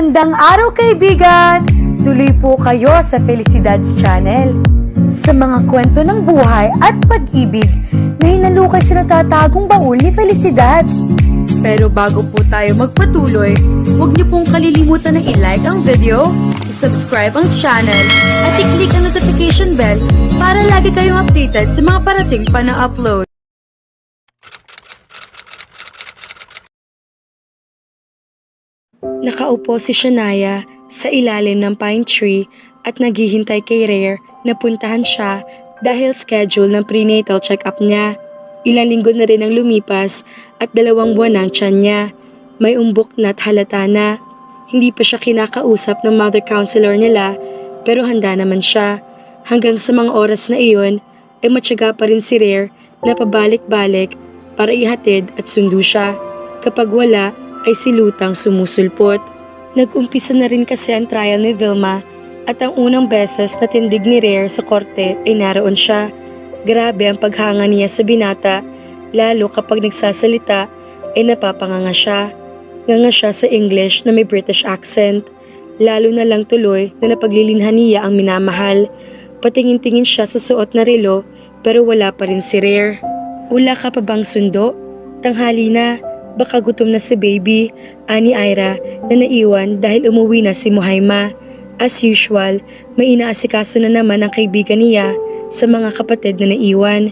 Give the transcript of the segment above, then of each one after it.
Magandang araw kaibigan! Tuloy po kayo sa Felicidad's Channel. Sa mga kwento ng buhay at pag-ibig na hinalukay sa natatagong baul ni Felicidad. Pero bago po tayo magpatuloy, huwag niyo pong kalilimutan na i-like ang video, i-subscribe ang channel, at i-click ang notification bell para lagi kayong updated sa mga parating pa na upload. Nakaupo si Shania sa ilalim ng pine tree at naghihintay kay Rare na puntahan siya dahil schedule ng prenatal check-up niya. Ilang linggo na rin ang lumipas at 2 buwan ang tiyan niya. May umbok na't halata na. Hindi pa siya kinakausap ng mother counselor nila pero handa naman siya. Hanggang sa mga oras na iyon ay matyaga pa rin si Rare na pabalik-balik para ihatid at sundo siya. Kapag wala ay si Lutang sumusulpot. Nag-umpisa na rin kasi ang trial ni Vilma at ang unang beses na tindig ni Rare sa korte ay naroon siya. Grabe ang paghanga niya sa binata, lalo kapag nagsasalita ay napapanganga siya. Nganga siya sa English na may British accent. Lalo na lang tuloy na napaglilinhan niya ang minamahal. Patingin-tingin siya sa suot na relo pero wala pa rin si Rare. Wala ka pa bang sundo? Tanghali na. Baka gutom na si baby, ani Ira na naiwan dahil umuwi na si Muhaima. As usual, may inaasikaso na naman ang kaibigan niya sa mga kapatid na naiwan.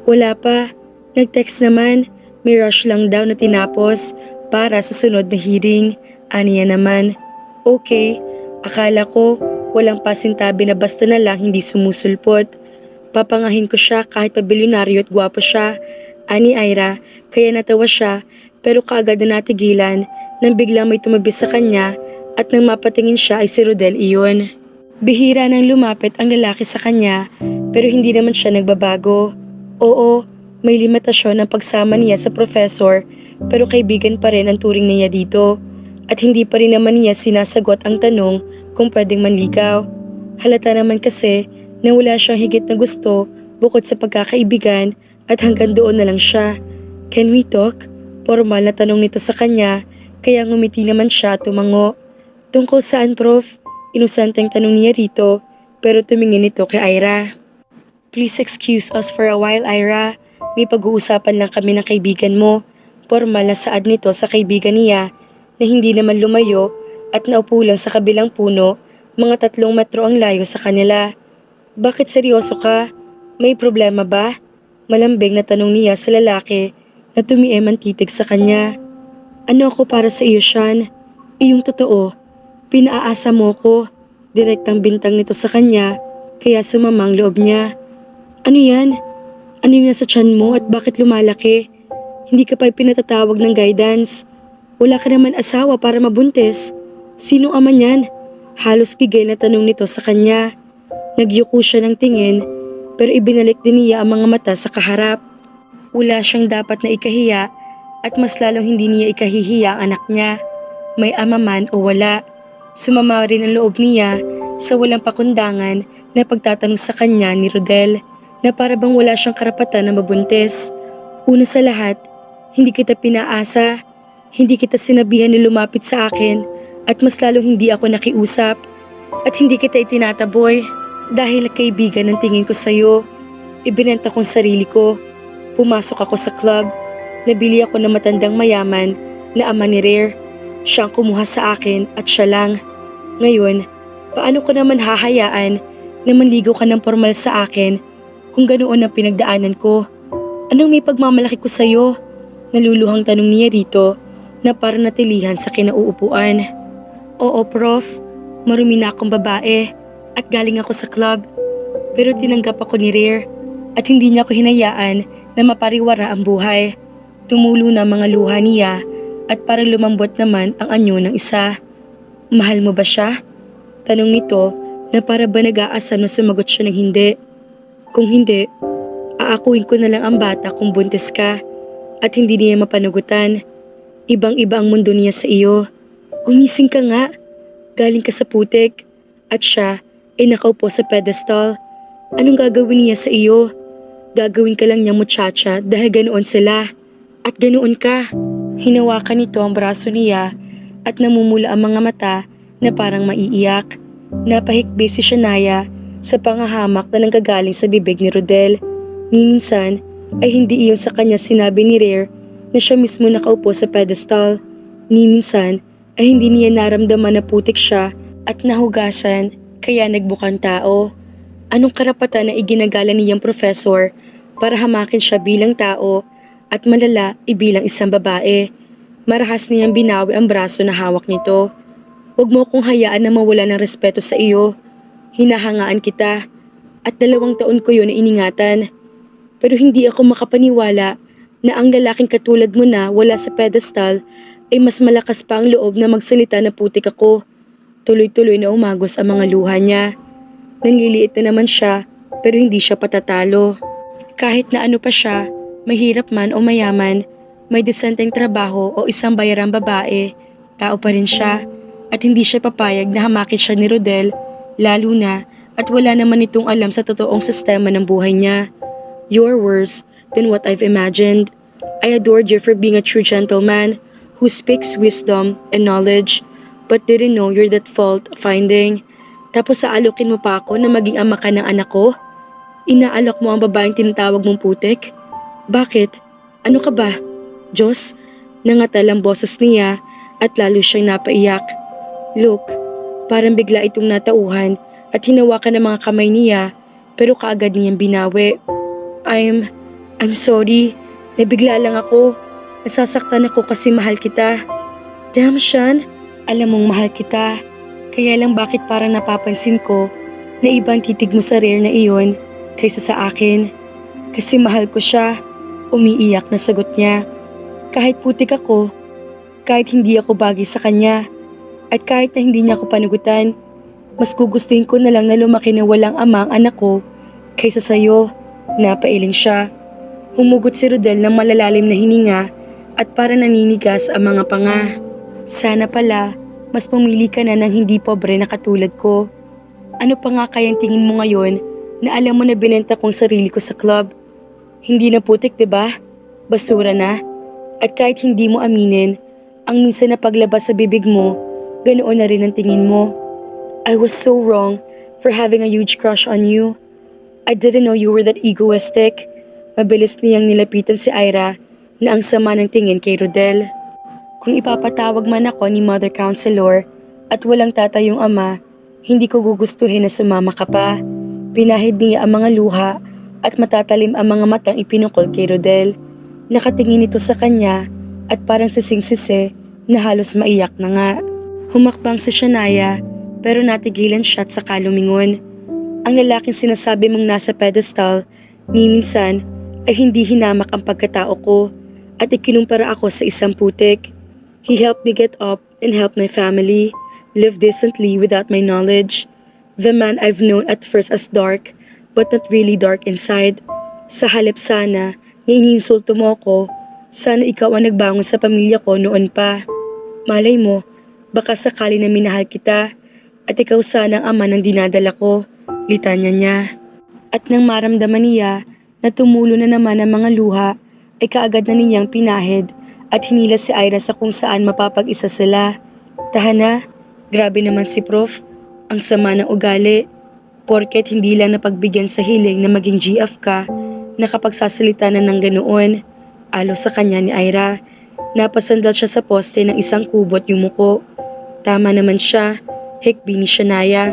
Wala pa, nag-text naman, may rush lang daw na tinapos para sa sunod na hearing, aniya naman. Okay, akala ko walang pasintabi na basta na lang hindi sumusulpot. Papangahin ko siya kahit pabilyonaryo at gwapo siya, ani Ira, kaya natawa siya. Pero kaagad na natigilan nang biglang may tumabi sa kanya at nang mapatingin siya ay si Rodel iyon. Bihira nang lumapit ang lalaki sa kanya pero hindi naman siya nagbabago. Oo, may limitasyon ang pagsama niya sa professor pero kaibigan pa rin ang turing niya dito at hindi pa rin naman niya sinasagot ang tanong kung pwedeng manligaw. Halata naman kasi na wala siyang higit na gusto bukod sa pagkakaibigan at hanggang doon na lang siya. Can we talk? Formal na tanong nito sa kanya, kaya ngumiti naman siya tumango. Tungkol saan, Prof? Inusanteng tanong niya rito, pero tumingin ito kay Ira. Please excuse us for a while, Ira. May pag-uusapan lang kami ng kaibigan mo. Formal na saad nito sa kaibigan niya na hindi naman lumayo at naupo lang sa kabilang puno, mga 3 metro ang layo sa kanila. Bakit seryoso ka? May problema ba? Malambing na tanong niya sa lalaki na tumiim ang titig sa kanya. Ano ako para sa iyo, Sean? Iyong totoo. Pinaaasa mo ko. Direktang bintang nito sa kanya, kaya sumamang loob niya. Ano yan? Ano yung nasa tiyan mo at bakit lumalaki? Hindi ka pa pinatatawag ng guidance. Wala ka naman asawa para mabuntis. Sino ama niyan? Halos gigil na tanong nito sa kanya. Nagyuko siya ng tingin, pero ibinalik din niya ang mga mata sa kaharap. Wala siyang dapat na ikahiya at mas lalong hindi niya ikahihiya ang anak niya. May ama man o wala. Sumama rin ang loob niya sa walang pakundangan na pagtatanong sa kanya ni Rodel na para bang wala siyang karapatan na mabuntis. Una sa lahat, hindi kita pinaasa. Hindi kita sinabihan na lumapit sa akin at mas lalong hindi ako nakiusap. At hindi kita itinataboy dahil kaibigan ang tingin ko sa'yo. Ibinenta kong sarili ko. Pumasok ako sa club. Nabili ako ng matandang mayaman na ama ni Rare. Siyang kumuha sa akin at siya lang. Ngayon, paano ko naman hahayaan na manligaw ka ng formal sa akin kung ganoon ang pinagdaanan ko? Anong may pagmamalaki ko sa'yo? Naluluhang tanong niya rito na para natilihan sa kinauupuan. Oo, Prof. Marumi na akong babae at galing ako sa club. Pero tinanggap ako ni Rare at hindi niya ako hinayaan na mapariwara ang buhay. Tumulo na mga luha niya at parang lumambot naman ang anyo ng isa. Mahal mo ba siya? Tanong nito na para ba nag-aasa na sumagot siya ng hindi. Kung hindi, aakuin ko na lang ang bata kung buntis ka at hindi niya mapanagutan. Ibang-iba ang mundo niya sa iyo. Gumising ka nga. Galing ka sa putik at siya ay nakaupo sa pedestal. Anong gagawin niya sa iyo? Gagawin ka lang niya muchacha dahil ganoon sila. At ganoon ka. Hinawakan nito ang braso niya at namumula ang mga mata na parang maiiyak. Napahikbi si Shania sa pangahamak na nanggagaling sa bibig ni Rodel. Ni minsan ay hindi iyon sa kanya sinabi ni Rare na siya mismo nakaupo sa pedestal. Ni minsan ay hindi niya naramdaman na putik siya at nahugasan kaya nagbukang tao. Anong karapatan na iginagala niyang professor para hamakin siya bilang tao at malala bilang isang babae? Marahas niyang binawi ang braso na hawak nito. Huwag mo akong hayaan na mawala ng respeto sa iyo. Hinahangaan kita at 2 taon ko yun na iningatan. Pero hindi ako makapaniwala na ang lalaking katulad mo na wala sa pedestal ay mas malakas pa ang loob na magsalita na putik ako. Tuloy-tuloy na umagos ang mga luha niya. Nanliliit na naman siya pero hindi siya patatalo. Kahit na ano pa siya, mahirap man o mayaman, may desenteng trabaho o isang bayarang babae, tao pa rin siya at hindi siya papayag na hamakin siya ni Rodel, lalo na at wala naman itong alam sa totoong sistema ng buhay niya. You're worse than what I've imagined. I adored you for being a true gentleman who speaks wisdom and knowledge, but didn't know you're that fault-finding. Tapos aalukin mo pa ako na maging ama ka ng anak ko? Inaalok mo ang babaeng tinatawag mong putik? Bakit? Ano ka ba? Diyos? Nangatal ang boses niya at lalo siyang napaiyak. Look, parang bigla itong natauhan at hinawakan ng mga kamay niya pero kaagad niyang binawi. I'm sorry. Nabigla lang ako. Nasasaktan ako kasi mahal kita. Damn, Sean. Alam mong mahal kita. Kaya lang bakit parang napapansin ko na ibang titig mo sa Rare na iyon kaysa sa akin. Kasi mahal ko siya. Umiiyak na sagot niya. Kahit putik ako, kahit hindi ako bagay sa kanya, at kahit na hindi niya ako panugutan, mas gugustuhin ko na lang na lumaki na walang ama ang anak ko kaysa sa'yo. Napailing siya. Humugot si Rodel ng malalalim na hininga at para naninigas ang mga panga. Sana pala, mas pumili ka na ng hindi pobre na katulad ko. Ano pa nga kayang tingin mo ngayon na alam mo na binenta kong sarili ko sa club? Hindi na putik, diba? Basura na. At kahit hindi mo aminin, ang minsan na paglabas sa bibig mo, ganoon na rin ang tingin mo. I was so wrong for having a huge crush on you. I didn't know you were that egoistic. Mabilis niyang nilapitan si Ira na ang sama ng tingin kay Rodel. Kung ipapatawag man ako ni Mother Counselor at walang tatayong ama, hindi ko gugustuhin na sumama ka pa. Pinahid niya ang mga luha at matatalim ang mga matang ipinukol kay Rodel. Nakatingin ito sa kanya at parang sising-sisi na halos maiyak na nga. Humakbang si Shania pero natigilan siya at saka lumingon. Ang lalaking sinasabi mong nasa pedestal, ni minsan ay hindi hinamak ang pagkatao ko at ikinumpara ako sa isang putik. He helped me get up and help my family, live decently without my knowledge. The man I've known at first as dark, but not really dark inside. Sa halip sana, na iniinsulto mo ko, sana ikaw ang nagbangon sa pamilya ko noon pa. Malay mo, baka sakali na minahal kita, at ikaw sana ang ama ng dinadala ko. Litanya niya. At nang maramdaman niya na tumulo na naman ang mga luha, ay kaagad na niyang pinahid at hinila si Ira sa kung saan mapapag-isa sila. Tahana, grabe naman si Prof. Ang sama ng ugali. Porket hindi lang napagbigyan sa hiling na maging GF ka, nakapagsasalita na ng ganoon. Alo sa kanya ni Ira. Napasandal siya sa poste ng isang kubot yumuko. Tama naman siya. Hikbi ni Shania.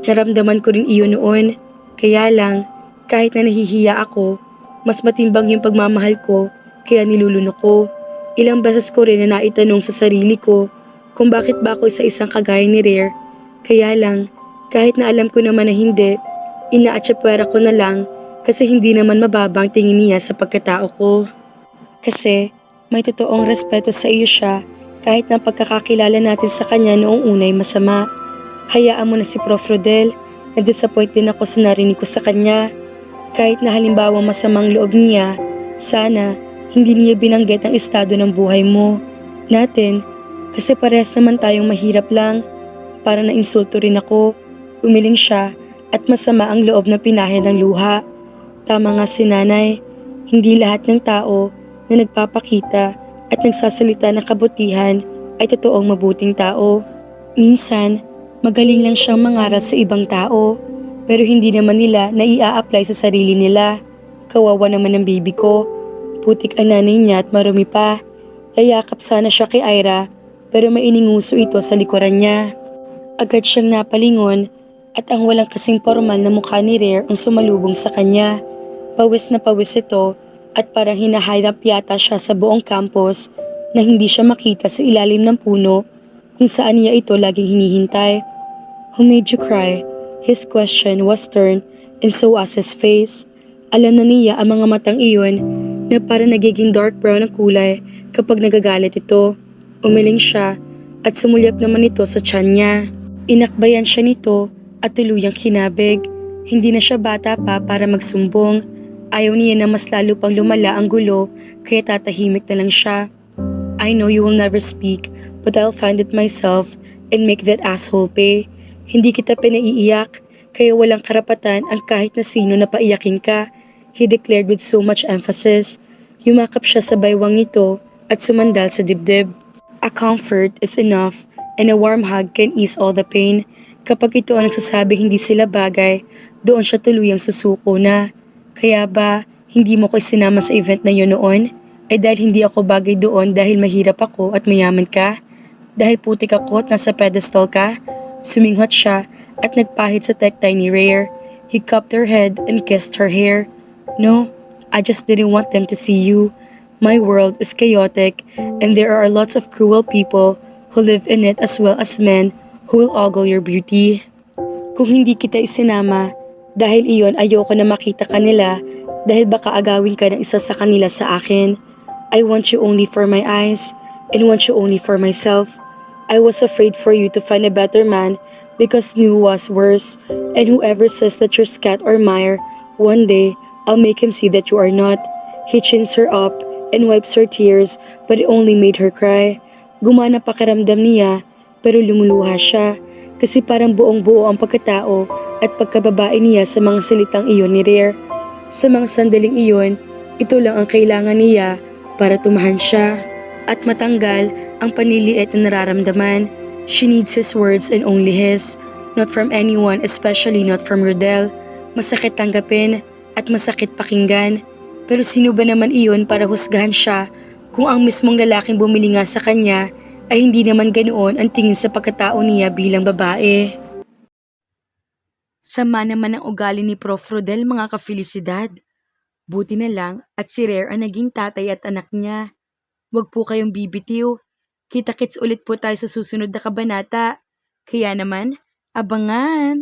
Naramdaman ko rin iyon noon. Kaya lang, kahit na nahihiya ako, mas matimbang yung pagmamahal ko, kaya nilulunok ko. Ilang beses ko rin na naitanong sa sarili ko kung bakit ba ako sa isang kagaya ni Rare. Kaya lang, kahit na alam ko naman na hindi, inaatsapwera ko na lang kasi hindi naman mababang tingin niya sa pagkatao ko. Kasi may totoong respeto sa iyo siya kahit na pagkakakilala natin sa kanya noong unay masama. Hayaan mo na si Prof. Rodel, na-disappoint din ako sa narinig ko sa kanya. Kahit na halimbawa masamang loob niya, sana hindi niya binanggit ang estado ng buhay mo, natin, kasi parehas naman tayong mahirap lang. Para na-insulto rin ako, umiling siya at masama ang loob na pinahid ng luha. Tama nga si nanay, hindi lahat ng tao na nagpapakita at nagsasalita ng kabutihan ay totoong mabuting tao. Minsan, magaling lang siyang mangaral sa ibang tao, pero hindi naman nila apply sa sarili nila. Kawawa naman ang baby ko. Putik ang nanay niya at marumi pa. Yayakap sana siya kay Ira, pero maininguso ito sa likuran niya. Agad siyang napalingon at ang walang kasing formal na mukha ni Rare ang sumalubong sa kanya. Pawis na pawis ito at parang hinaharap yata siya sa buong campus na hindi siya makita sa ilalim ng puno kung saan niya ito laging hinihintay. Who made you cry? His question was stern and so was his face. Alam na niya ang mga matang iyon na parang nagiging dark brown ang kulay kapag nagagalit ito. Umiling siya at sumulyap naman ito sa tiyan niya. Inakbayan siya nito at tuluyang kinabig. Hindi na siya bata pa para magsumbong. Ayaw niya na mas lalo pang lumala ang gulo kaya tatahimik na lang siya. I know you will never speak, but I'll find it myself and make that asshole pay. Hindi kita pinaiiyak, kaya walang karapatan ang kahit na sino na paiyakin ka, he declared with so much emphasis. Yumakap siya sa baywang nito at sumandal sa dibdib. A comfort is enough and a warm hug can ease all the pain. Kapag ito ang nagsasabing hindi sila bagay, doon siya tuluyang susuko na. Kaya ba, hindi mo ko isinama sa event na yun noon? Ay dahil hindi ako bagay doon dahil mahirap ako at mayaman ka? Dahil putik ako at nasa pedestal ka? Suminghot siya at nagpahid sa tektay ni Rare. He cupped her head and kissed her hair. No, I just didn't want them to see you. My world is chaotic and there are lots of cruel people who live in it as well as men who will ogle your beauty. Kung hindi kita isinama, dahil iyon ayoko na makita kanila dahil baka agawin ka ng isa sa kanila sa akin. I want you only for my eyes and want you only for myself. I was afraid for you to find a better man because new was worse, and whoever says that you're scat or mire, one day I'll make him see that you are not. He chins her up and wipes her tears, but it only made her cry. Gumana pakiramdam niya, pero lumuluha siya kasi parang buong-buo ang pagkatao at pagkababae niya sa mga salitang iyon ni Rare. Sa mga sandaling iyon, ito lang ang kailangan niya para tumahan siya at matanggal ang panliliit na nararamdaman. She needs his words and only his, not from anyone, especially not from Rodel. Masakit tanggapin at masakit pakinggan. Pero sino ba naman iyon para husgahan siya kung ang mismong lalaking bumili nga sa kanya ay hindi naman ganoon ang tingin sa pagkatao niya bilang babae. Sama naman ang ugali ni Prof. Rodel, mga kafelisidad. Buti na lang at si Rare ang naging tatay at anak niya. Huwag po kayong bibitiw. Kita-kits ulit po tayo sa susunod na kabanata. Kaya naman, abangan!